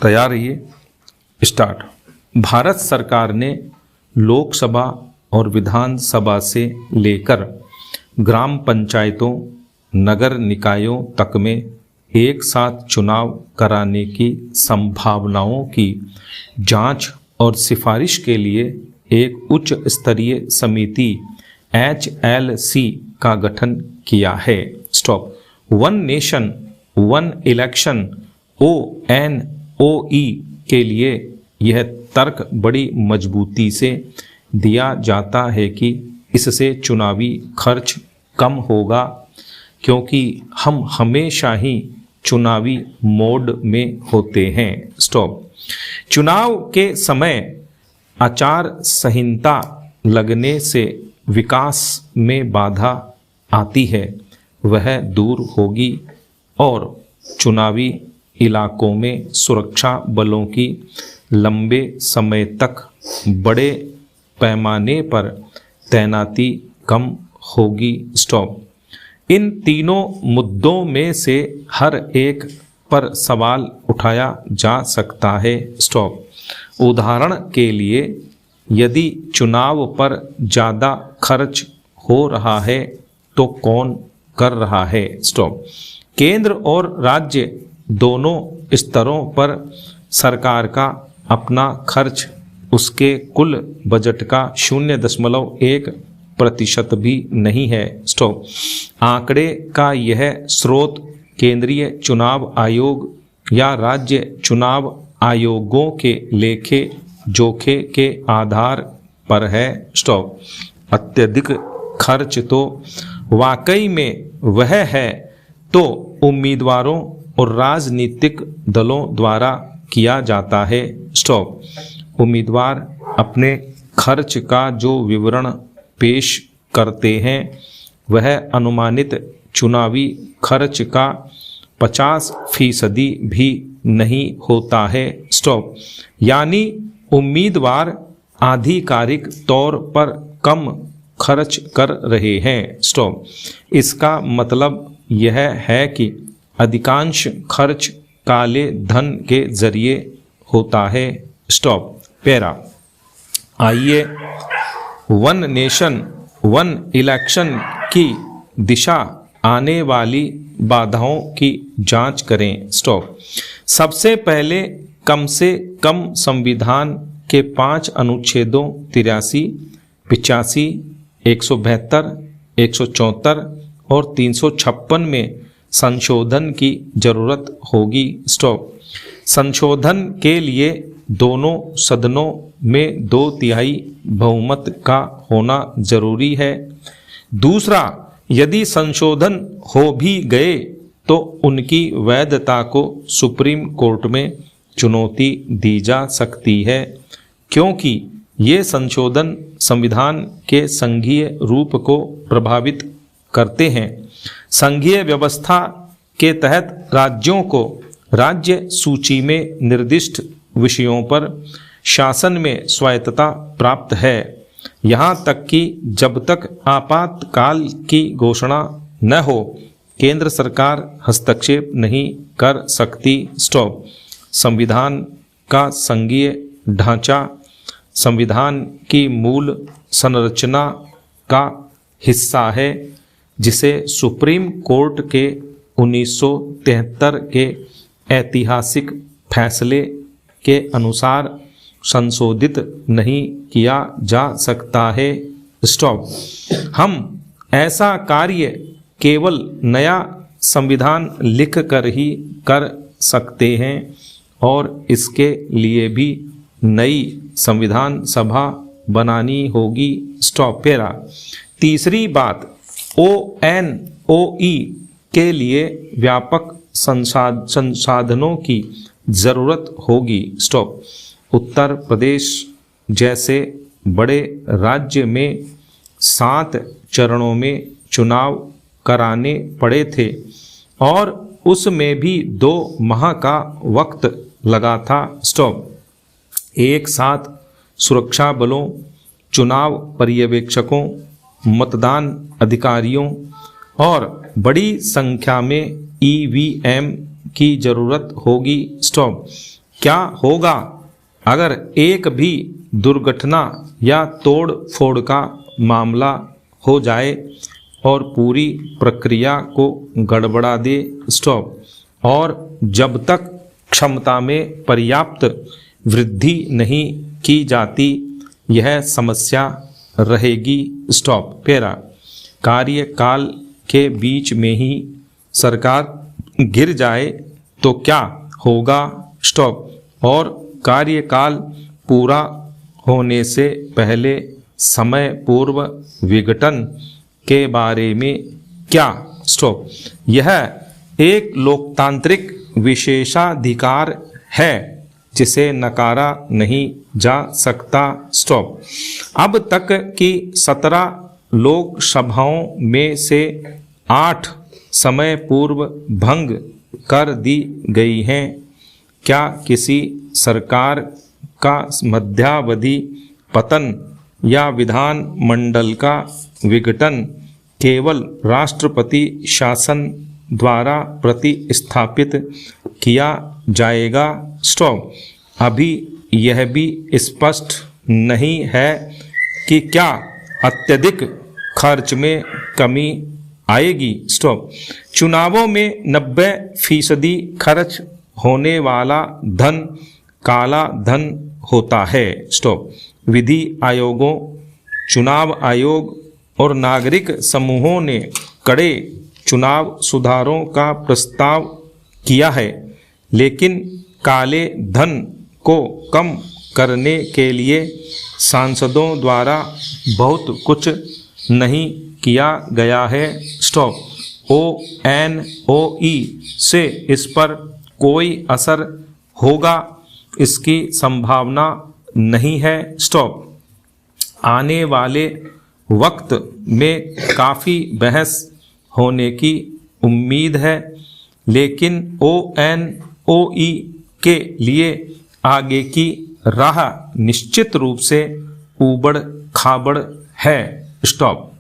तैयार रहिए। स्टार्ट। भारत सरकार ने लोकसभा और विधानसभा से लेकर ग्राम पंचायतों, नगर निकायों तक में एक साथ चुनाव कराने की संभावनाओं की जांच और सिफारिश के लिए एक उच्च स्तरीय समिति HLC का गठन किया है। Stop. One nation one election ONOE के लिए यह तर्क बड़ी मजबूती से दिया जाता है कि इससे चुनावी खर्च कम होगा, क्योंकि हम हमेशा ही चुनावी मोड में होते हैं। स्टॉप। चुनाव के समय आचार संहिता लगने से विकास में बाधा आती है, वह दूर होगी और चुनावी इलाकों में सुरक्षा बलों की लंबे समय तक बड़े पैमाने पर तैनाती कम होगी। स्टॉप। इन तीनों मुद्दों में से हर एक पर सवाल उठाया जा सकता है। स्टॉप। उदाहरण के लिए, यदि चुनाव पर ज़्यादा खर्च हो रहा है तो कौन कर रहा है। स्टॉप। केंद्र और राज्य दोनों स्तरों पर सरकार का अपना खर्च उसके कुल बजट का 0.1% भी नहीं है। स्टॉप। आंकड़े का यह स्रोत केंद्रीय चुनाव आयोग या राज्य चुनाव आयोगों के लेखे जोखे के आधार पर है। स्टॉप। अत्यधिक खर्च तो वाकई में वह है तो उम्मीदवारों और राजनीतिक दलों द्वारा किया जाता है। स्टॉप। उम्मीदवार अपने खर्च का जो विवरण पेश करते हैं वह अनुमानित चुनावी खर्च का 50% भी नहीं होता है। स्टॉप। यानी उम्मीदवार आधिकारिक तौर पर कम खर्च कर रहे हैं। स्टॉप। इसका मतलब यह है कि अधिकांश खर्च काले धन के जरिए होता है। स्टॉप। पैरा। आइए वन नेशन वन इलेक्शन की दिशा आने वाली बाधाओं की जांच करें। स्टॉप। सबसे पहले कम से कम संविधान के 5 अनुच्छेदों 83, 85, 172, 174 और 356 में संशोधन की जरूरत होगी। स्टॉप। संशोधन के लिए दोनों सदनों में 2/3 बहुमत का होना जरूरी है। दूसरा, यदि संशोधन हो भी गए तो उनकी वैधता को सुप्रीम कोर्ट में चुनौती दी जा सकती है, क्योंकि ये संशोधन संविधान के संघीय रूप को प्रभावित करते हैं। संघीय व्यवस्था के तहत राज्यों को राज्य सूची में निर्दिष्ट विषयों पर शासन में स्वायत्तता प्राप्त है, यहाँ तक कि जब तक आपातकाल की घोषणा न हो केंद्र सरकार हस्तक्षेप नहीं कर सकती। स्टॉप। संविधान का संघीय ढांचा संविधान की मूल संरचना का हिस्सा है, जिसे सुप्रीम कोर्ट के 1973 के ऐतिहासिक फैसले के अनुसार संशोधित नहीं किया जा सकता है। स्टॉप। हम ऐसा कार्य केवल नया संविधान लिख कर ही कर सकते हैं और इसके लिए भी नई संविधान सभा बनानी होगी। स्टॉप। पैरा। तीसरी बात, ONOE के लिए व्यापक संसाधनों की जरूरत होगी। स्टॉप। उत्तर प्रदेश जैसे बड़े राज्य में 7 चरणों में चुनाव कराने पड़े थे और उसमें भी 2 माह का वक्त लगा था। स्टॉप। एक साथ सुरक्षा बलों, चुनाव पर्यवेक्षकों, मतदान अधिकारियों और बड़ी संख्या में EVM की जरूरत होगी। स्टॉप। क्या होगा अगर एक भी दुर्घटना या तोड़ फोड़ का मामला हो जाए और पूरी प्रक्रिया को गड़बड़ा दे। स्टॉप। और जब तक क्षमता में पर्याप्त वृद्धि नहीं की जाती यह समस्या रहेगी। स्टॉप। पैरा। कार्यकाल के बीच में ही सरकार गिर जाए तो क्या होगा। स्टॉप। और कार्यकाल पूरा होने से पहले समय पूर्व विघटन के बारे में क्या। स्टॉप। यह एक लोकतांत्रिक विशेषाधिकार है जिसे नकारा नहीं जा सकता। स्टॉप। अब तक की 17 लोकसभाओं में से 8 समय पूर्व भंग कर दी गई हैं। क्या किसी सरकार का मध्यावधि पतन या विधानमंडल का विघटन केवल राष्ट्रपति शासन द्वारा प्रतिस्थापित किया जाएगा। स्टॉप। अभी यह भी स्पष्ट नहीं है कि क्या अत्यधिक खर्च में कमी आएगी। स्टॉप। चुनावों में 90% खर्च होने वाला धन काला धन होता है। स्टॉप। विधि आयोगों, चुनाव आयोग और नागरिक समूहों ने कड़े चुनाव सुधारों का प्रस्ताव किया है, लेकिन काले धन को कम करने के लिए सांसदों द्वारा बहुत कुछ नहीं किया गया है। स्टॉप। ONOE से इस पर कोई असर होगा इसकी संभावना नहीं है। स्टॉप। आने वाले वक्त में काफ़ी बहस होने की उम्मीद है, लेकिन ONOE के लिए आगे की राह निश्चित रूप से ऊबड़ खाबड़ है। स्टॉप।